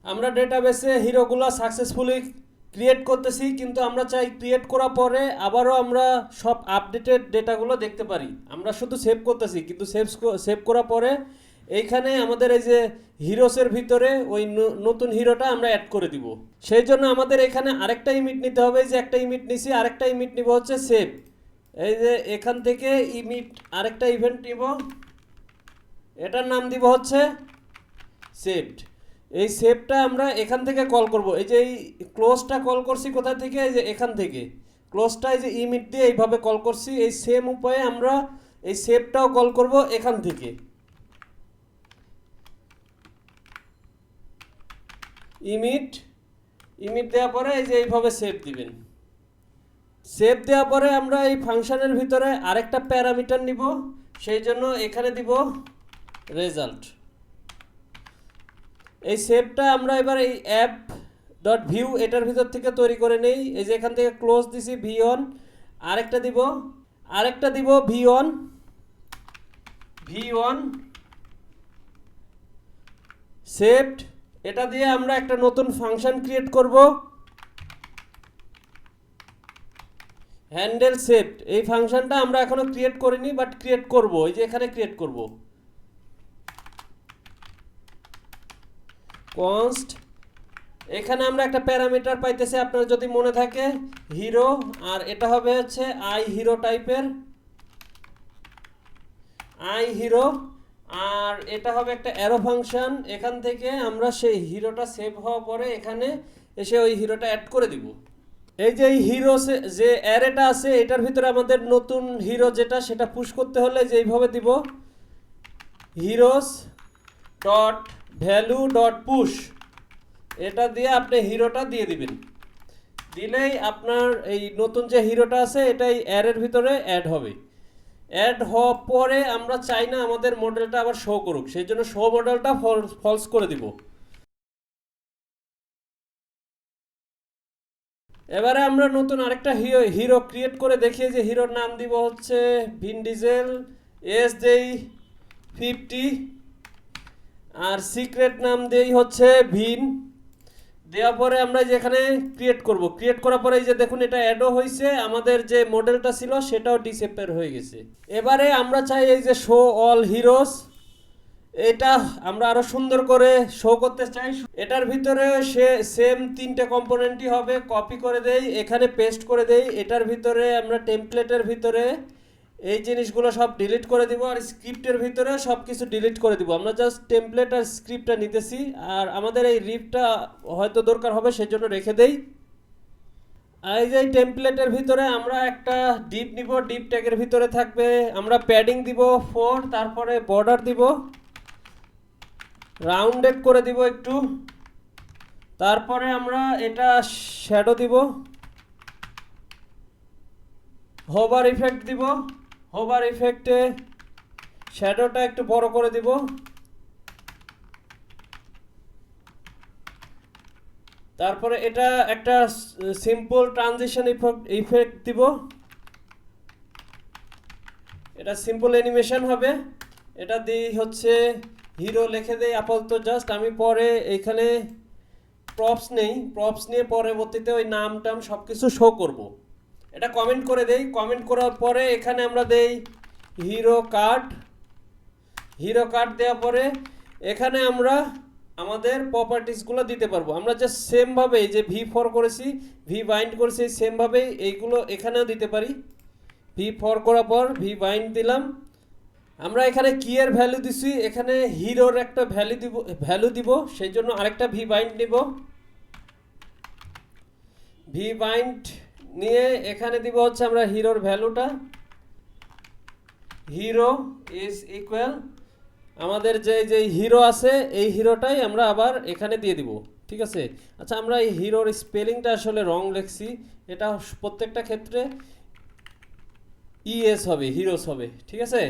আমরা ডেটাবেসে হিরোগুলো successfully create করতেছি, কিন্তু আমরা চাই ক্রিয়েট করার পরে আবারও আমরা সব আপডেটেড ডেটাগুলো দেখতে পারি। আমরা শুধু সেভ করতেছি, কিন্তু সেভ করার পরে এইখানে আমাদের এই যে হিরোসের ভিতরে ওই নতুন হিরোটা আমরা অ্যাড করে দিব। সেই জন্য আমাদের এখানে আরেকটা ইমিট নিতে হবে। যে একটা ইমিট নিছি, আরেকটা ইমিট নিব হচ্ছে সেভ। এই যে এখান থেকে ইমিট আরেকটা ইভেন্ট নিব, এটার নাম দিব হচ্ছে সেভড। এই সেভটা আমরা এখান থেকে কল করব। এই যে এই ক্লোজটা কল করছি কোথা থেকে, এই যে এখান থেকে ক্লোজটা এই যে ইমিট দিয়ে এইভাবে কল করছি। এই সেম উপায়ে আমরা এই সেভটাও কল করব এখান থেকে। ইমিট ইমিট দেওয়ার পরে এই যে এইভাবে সেভ দিবেন। সেভ দেওয়ার পরে আমরা এই ফাংশনের ভিতরে আরেকটা প্যারামিটার নিব। সেই জন্য এখানে দিব রেজাল্ট। এই সেভটা আমরা এবার এই অ্যাপ ডট ভিউ এটার ভিতর থেকে তৈরি করে নেই। এই যে এখান থেকে ক্লোজ দিছি ভি অন, আরেকটা দিব ভি ওয়ান সেভড। এটা দিয়ে আমরা একটা নতুন ফাংশন ক্রিয়েট করব, হ্যান্ডেল সেভড। এই ফাংশনটা আমরা এখনো ক্রিয়েট করিনি, বাট ক্রিয়েট করব। এই যে এখানে ক্রিয়েট করব কনস্ট। এখানে আমরা একটা প্যারামিটার পাইতেছি, আপনার যদি মনে থাকে হিরো, আর এটা হবে হচ্ছে আই হিরো টাইপের আই হিরো, আর এটা হবে একটা অ্যারো ফাংশন। এখান থেকে আমরা সেই হিরোটা সেভ হওয়ার পরে এখানে এসে ওই হিরোটা অ্যাড করে দিব। এই যে এই হিরো যে অ্যারেটা আছে, এটার ভিতরে আমাদের নতুন হিরো যেটা সেটা পুশ করতে হলে যে এইভাবে দিব heroes dot value dot push. এটা দিয়ে আপনি হিরোটা দিয়ে দিবেন। দিলেই আপনার এই নতুন যে হিরোটা আছে এটাই অ্যারের ভিতরে অ্যাড হবে। অ্যাড হওয়ার পরে আমরা চাই না আমাদের মডেলটা আবার শো করুক, সেই জন্য শো মডেলটা ফলস করে দিব। এবারে আমরা নতুন আরেকটা হিরো ক্রিয়েট করে দেখিয়ে যে হিরোর নাম দিব হচ্ছে ভিন ডিজেল, এস দেই 50, আর সিক্রেট নাম দেই হচ্ছে ভিন। দেওয়ার পরে আমরা যেখানে ক্রিয়েট করার পরে এই যে দেখুন এটা অ্যাডও হয়েছে, আমাদের যে মডেলটা ছিল সেটাও ডিসঅ্যাপিয়ার হয়ে গেছে। এবারে আমরা চাই এই যে শো অল হিরোস, এটা আমরা আরো সুন্দর করে শো করতে চাই। এটার ভিতরে সে সেম তিনটে কম্পোনেন্টই হবে। কপি করে দেই, এখানে পেস্ট করে দেই। এটার ভিতরে আমরা টেমপ্লেটের ভিতরে এই জিনিসগুলো সব ডিলিট করে দিব, আর স্ক্রিপ্টের ভিতরে সব কিছু ডিলিট করে দিব। আমরা জাস্ট টেমপ্লেট আর স্ক্রিপ্টটা নিতেছি, আর আমাদের এই রিপটা হয়তো দরকার হবে সেজন্য রেখে দেই। এই যে টেমপ্লেটের ভিতরে আমরা একটা ডিপ নিব, ডিপ ট্যাগের ভিতরে থাকবে আমরা প্যাডিং দিব 4, তারপরে বর্ডার দিব, রাউন্ডেড করে দিব একটু, তারপরে আমরা এটা শ্যাডো দিব, হোভার ইফেক্ট দিব, হোভার ইফেক্টে শ্যাডোটা একটু বড় করে দিব, তারপরে এটা একটা সিম্পল ট্রানজিশন ইফেক্ট দিব, এটা সিম্পল অ্যানিমেশন হবে। এটা দিয়ে হচ্ছে হিরো লিখে দেই আপাতত, জাস্ট আমি পরে এখানে প্রপস নেই, প্রপস নিয়ে পরবর্তীতে ওই নাম টাম সব কিছু শো করব। এটা কমেন্ট করে দেই, কমেন্ট করার পরে এখানে আমরা দেই হিরো কার্ড। হিরো কার্ড দেওয়ার পরে এখানে আমরা আমাদের প্রপার্টিসগুলো দিতে পারবো। আমরা জাস্ট সেমভাবে যে V4 করেছি, ভি বাইন্ড করেছি, সেমভাবেই এইগুলো এখানেও দিতে পারি। V4 করার পর ভি বাইন্ড দিলাম। আমরা এখানে কি এর ভ্যালু দিছি, এখানে হিরোর একটা ভ্যালু দিব, সেই জন্য আরেকটা ভি বাইন্ড নিব। ভি বাইন্ড নিয়ে এখানে দিব হচ্ছে আমরা হিরোর ভ্যালুটা, হিরো ইজ ইকুয়াল আমাদের যে হিরো আছে এই হিরোটাই আমরা আবার এখানে দিয়ে দিব। ঠিক আছে। আচ্ছা, আমরা এই হিরোর স্পেলিংটা আসলে রং লিখছি, এটা প্রত্যেকটা ক্ষেত্রে ইএস হবে, হিরোস হবে। ঠিক আছে।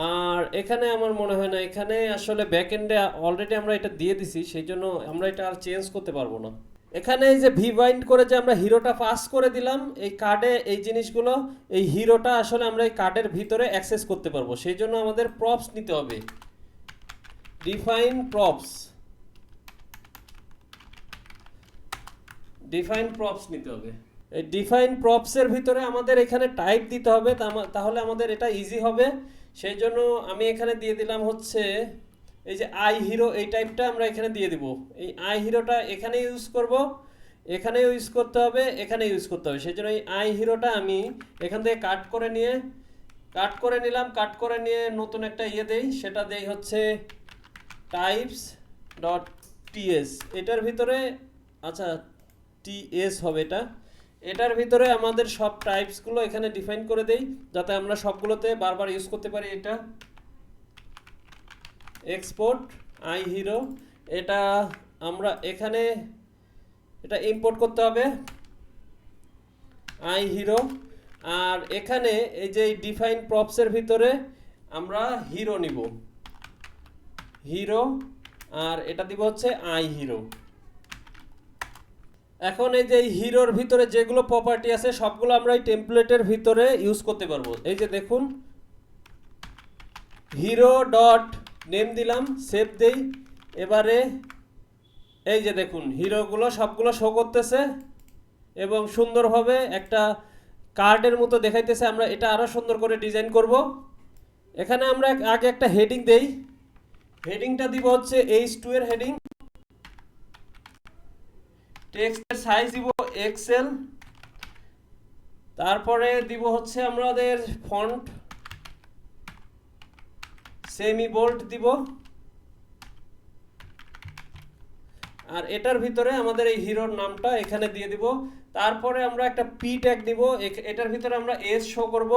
আর এখানে আমার মনে হয় না, এখানে আসলে ব্যাক এন্ডে অলরেডি আমরা এটা দিয়ে দিছি, সেই জন্য আমরা এটা আর চেঞ্জ করতে পারবো না। এখানে এই যে ভি বাইন্ড করে যে আমরা হিরোটা পাস করে দিলাম এই কার্ডে, এই জিনিসগুলো এই হিরোটা আসলে আমরা এই কার্ডের ভিতরে অ্যাক্সেস করতে পারবো, সেই জন্য আমাদের প্রপস নিতে হবে। ডিফাইন প্রপস, ডিফাইন প্রপস নিতে হবে। এই ডিফাইন প্রপসের ভিতরে আমাদের এখানে টাইপ দিতে হবে, তাহলে আমাদের এটা ইজি হবে। সেই জন্য আমি এখানে দিয়ে দিলাম হচ্ছে এই যে আই হিরো, এই টাইপটা আমরা এখানে দিয়ে দিব। এই আই হিরোটা এখানে ইউজ করব, এখানে ইউজ করতে হবে, এখানে ইউজ করতে হবে। সেই জন্য এই আই হিরোটা আমি এখান থেকে কাট করে নিলাম। কাট করে নিয়ে নতুন একটা দেই, সেটা দেই হচ্ছে টাইপস ডট টিএস। এটার ভিতরে আচ্ছা টিএস হবে এটার ভিতরে আমাদের সব টাইপসগুলো এখানে ডিফাইন করে দেই, যাতে আমরা সবগুলোতে বারবার ইউজ করতে পারি। এটা এক্সপোর্ট আই হিরো, এটা আমরা এখানে এটা ইম্পোর্ট করতে হবে আই হিরো। আর এখানে এই যে ডিফাইন প্রপসের ভিতরে আমরা হিরো নিব, হিরো, আর এটা দিব হচ্ছে আই হিরো। এখন এই যে হিরোর ভিতরে যেগুলো প্রপার্টি আছে সবগুলো আমরা এই টেমপ্লেটের ভিতরে ইউজ করতে পারবো। এই যে দেখুন হিরো ডট নেম দিলাম, সেভ দেই। এবারে এই যে দেখুন হিরোগুলো সবগুলো শো করতেছে এবং সুন্দরভাবে একটা কার্ডের মতো দেখাইতেছে। আমরা এটা আরও সুন্দর করে ডিজাইন করব। এখানে আমরা আগে একটা হেডিং দেই, হেডিংটা দিব হচ্ছে H2 এর হেডিং। টেক্সটের সাইজ দিব এক্সেল, তারপরে দিব হচ্ছে আমাদের ফন্ট সেমি বোল্ড দিব। আর এটার ভিতরে আমাদের এই হিরোর নামটা এখানে দিয়ে দিব। তারপরে আমরা একটা পি ট্যাগ দিব, এটার ভিতরে আমরা এস শো করব।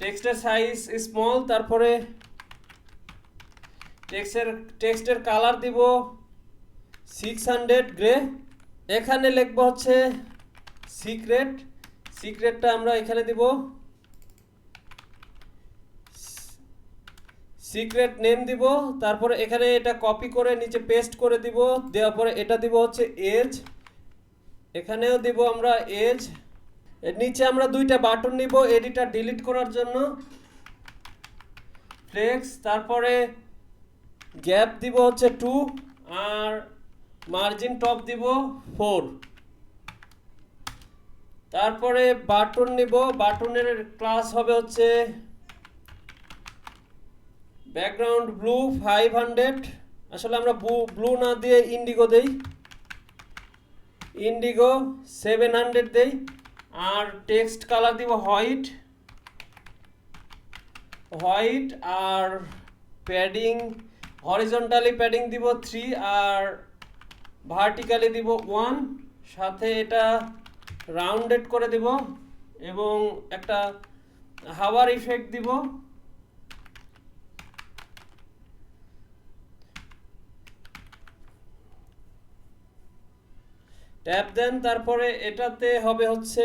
টেক্সটের সাইজ স্মল, তারপরে টেক্সটের কালার দিব 600 গ্রে। এখানে লিখব হচ্ছে সিক্রেটটা আমরা এখানে দিব, সিক্রেট নেম দিব। তারপরে এখানে এটা কপি করে নিচে পেস্ট করে দিব, দেওয়ার পরে এটা দিব হচ্ছে এজ, এখানেও দিব আমরা এজ। এর নিচে আমরা দুইটা বাটন নিব এডিটর ডিলিট করার জন্য, ফ্লেক্স, তারপরে গ্যাপ দিব হচ্ছে 2 আর মার্জিন টপ দিব 4। তারপরে বাটন নিব, বাটনের ক্লাস হবে হচ্ছে ব্যাকগ্রাউন্ড ব্লু 500, আসলে আমরা ব্লু না দিয়ে ইন্ডিগো দেই, ইন্ডিগো 700 দেই। আর টেক্সট কালার দিব হোয়াইট, আর প্যাডিং হরিজন্টালি প্যাডিং দিব 3 আর ভার্টিক্যালি দিব 1, সাথে এটা রাউন্ডেড করে দিব এবং একটা হাওয়ার ইফেক্ট দিব। ট্যাপ দেন, তারপরে এটাতে হবে হচ্ছে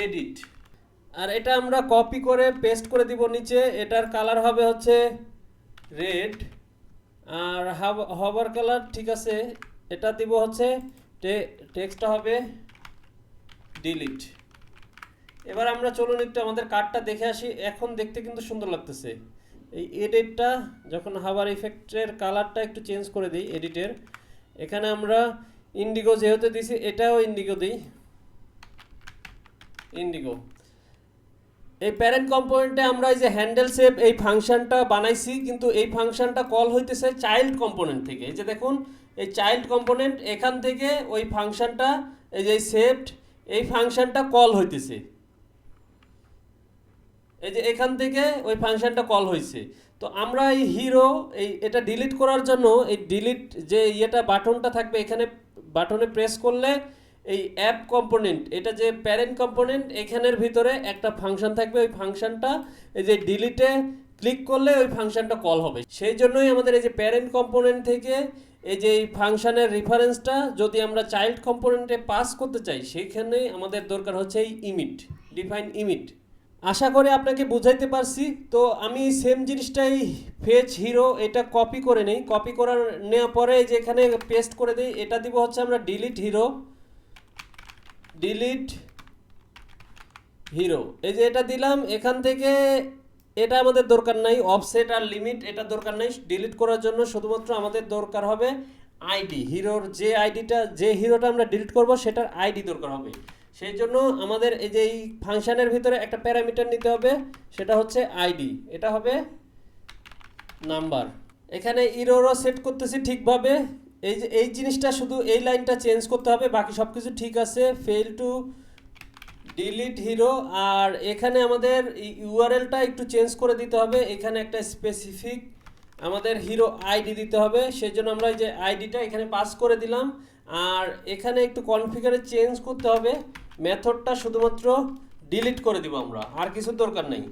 এডিট, আর এটা আমরা কপি করে পেস্ট করে দিব নিচে। এটার কালার হবে হচ্ছে রেড, আর হভার কালার ঠিক আছে, এটা দিব হচ্ছে টেক্সটটা হবে ডিলিট। এবার আমরা চলুন একটু আমাদের কার্ডটা দেখে আসি। এখন দেখতে কিন্তু সুন্দর লাগতেছে। এই এডিটটা যখন হাওয়ার ইফেক্টের কালারটা একটু চেঞ্জ করে দিই এডিটের, এখানে আমরা ইন্ডিগো যেহেতু দিছি এটাও ইন্ডিগো দিই, ইন্ডিগো। এই প্যারেন্ট কম্পোনেন্টে আমরা এই যে হ্যান্ডেল শেপ এই ফাংশনটা বানাইছি, কিন্তু এই ফাংশনটা কল হইতেছে চাইল্ড কম্পোনেন্ট থেকে। এই যে দেখুন এই চাইল্ড কম্পোনেন্ট, এখান থেকে ওই ফাংশনটা এই যে শেপড এই ফাংশনটা কল হইতেছে, এই যে এখান থেকে ওই ফাংশনটা কল হয়েছে। তো আমরা এই হিরো এটা ডিলিট করার জন্য এই ডিলিট যে বাটনটা থাকবে, এখানে বাটনে প্রেস করলে এই অ্যাপ কম্পোনেন্ট, এটা যে প্যারেন্ট কম্পোনেন্ট, এখানের ভিতরে একটা ফাংশন থাকবে। ওই ফাংশনটা এই যে ডিলিটে ক্লিক করলে ওই ফাংশনটা কল হবে। সেই জন্যই আমাদের এই যে প্যারেন্ট কম্পোনেন্ট থেকে এই যে এই ফাংশনের রেফারেন্সটা যদি আমরা চাইল্ড কম্পোনেন্টে পাস করতে চাই, সেইখানেই আমাদের দরকার হচ্ছে এই ইমিট, ডিফাইন ইমিট। আশা করি আপনাকে বুঝাইতে পারছি। তো আমি সেম জিনিসটাই ফেচ হিরো এটা কপি করে নেই, কপি করার নেওয়ার পরে যে এখানে পেস্ট করে দিই, এটা দিব হচ্ছে আমরা ডিলিট হিরো, এই যে এটা দিলাম। এখান থেকে এটা আমাদের দরকার নাই, অফসেট আর লিমিট এটা দরকার নাই। ডিলিট করার জন্য শুধুমাত্র আমাদের দরকার হবে আইডি, হিরোর যে আইডিটা, যে হিরোটা আমরা ডিলিট করব সেটার আইডি দরকার হবে। সেই জন্য আমাদের এই যে এই ফাংশনের ভিতরে একটা প্যারামিটার নিতে হবে, সেটা হচ্ছে আইডি, এটা হবে নাম্বার। এখানে ইরোরও সেট করতেছি ঠিকভাবে। এই যে এই জিনিসটা শুধু এই লাইনটা চেঞ্জ করতে হবে, বাকি সব কিছু ঠিক আছে। ফেল টু ডিলিট হিরো, আর এখানে আমাদের ইউআরএলটা একটু চেঞ্জ করে দিতে হবে। এখানে একটা স্পেসিফিক আমাদের হিরো আইডি দিতে হবে, সেই জন্য আমরা এই যে আইডিটা এখানে পাস করে দিলাম। আর এখানে একটু কনফিগারে চেঞ্জ করতে হবে, মেথডটা শুধুমাত্র ডিলিট করে দিব আমরা, আর কিছু দরকার নেই।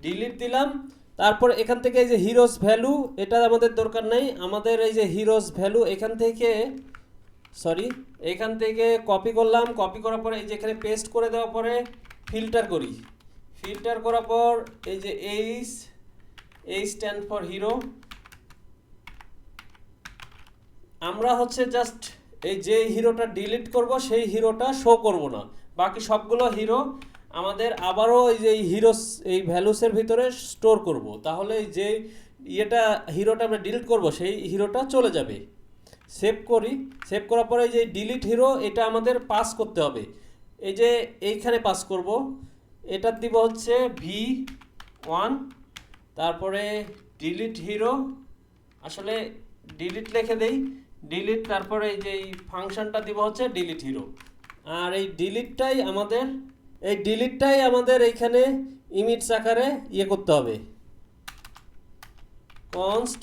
ডিলিট দিলাম। তারপর এখান থেকে এই যে হিরোস ভ্যালু, এটা আমাদের দরকার নেই। আমাদের এই যে হিরোস ভ্যালু এখান থেকে এখান থেকে কপি করলাম, কপি করার পরে এই যে এখানে পেস্ট করে দেওয়ার পরে ফিল্টার করি। ফিল্টার করার পর এই যে এইচ স্ট্যান্ড ফর হিরো, আমরা হচ্ছে জাস্ট এই যে হিরোটা ডিলিট করব সেই হিরোটা শো করব না, বাকি সবগুলো হিরো আমাদের আবারও এই যে হিরোস এই ভ্যালুসের ভিতরে স্টোর করব। তাহলে এই যে হিরোটা আমরা ডিলিট করব সেই হিরোটা চলে যাবে। সেভ করি, সেভ করার পরে এই যে ডিলিট হিরো এটা আমাদের পাস করতে হবে। এই যে এইখানে পাস করব, এটার দিব হচ্ছে V1, তারপরে ডিলিট হিরো, আসলে ডিলিট লিখে দেই, ডিলিট, তারপরে এই যে এই ফাংশনটা দিব হচ্ছে ডিলিট হিরো। আর এই ডিলিটটাই আমাদের এইখানে ইমেজ আকারে করতে হবে। const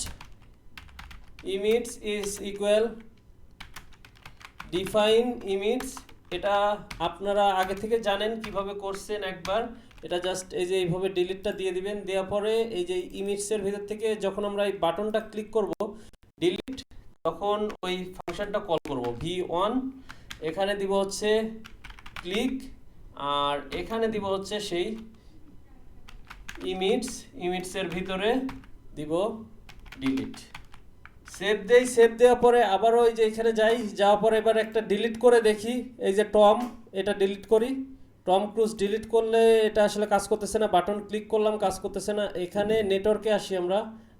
image is equal define image, এটা আপনারা আগে থেকে জানেন কিভাবে করছেন একবার। এটা জাস্ট এই যে এইভাবে ডিলিটটা দিয়ে দিবেন, দেওয়ার পরে এই যে ইমেজের ভিতর থেকে যখন আমরা এই বাটনটা ক্লিক করব ডিলিট, তখন ওই ফাংশনটা কল করব V1, এখানে দিব হচ্ছে ক্লিক, আর এখানে দিব হচ্ছে সেই ইমেজের ভিতরে দিব ডিলিট। সেভ দেই, সেভ দেওয়ার পরে আবারও ওই যে এখানে যাওয়ার পরে এবার একটা ডিলিট করে দেখি। এই যে টম, এটা ডিলিট করি। টম ক্রুজ ডিলিট করলে এটা আসলে কাজ করতেছে না, বাটন ক্লিক করলাম কাজ করতেছে না। এখানে নেটওয়ার্কে আসি আমরা,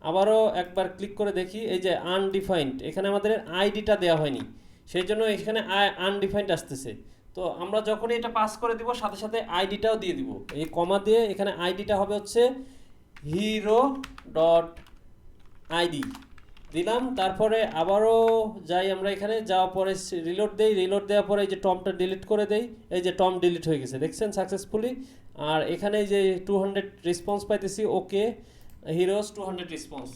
আবারও একবার ক্লিক করে দেখি। এই যে আনডিফাইন্ড, এখানে আমাদের আইডিটা দেওয়া হয়নি, সেই জন্য এখানে আনডিফাইন্ড আসতেছে। তো আমরা যখনই এটা পাস করে দিব সাথে সাথে আইডিটাও দিয়ে দিব, এই কমা দিয়ে এখানে আইডিটা হবে হচ্ছে হিরো ডট আইডি দিলাম। তারপরে আবারও যাই আমরা, এখানে যাওয়ার পরে রিলোড দেই, রিলোড দেওয়ার পরে এই যে টমটা ডিলিট করে দেই। এই যে টম ডিলিট হয়ে গেছে, দেখছেন সাকসেসফুলি। আর এখানে যে 200 রেসপন্স পাইতেছি, ওকে হিরোস 200 রেসপন্স।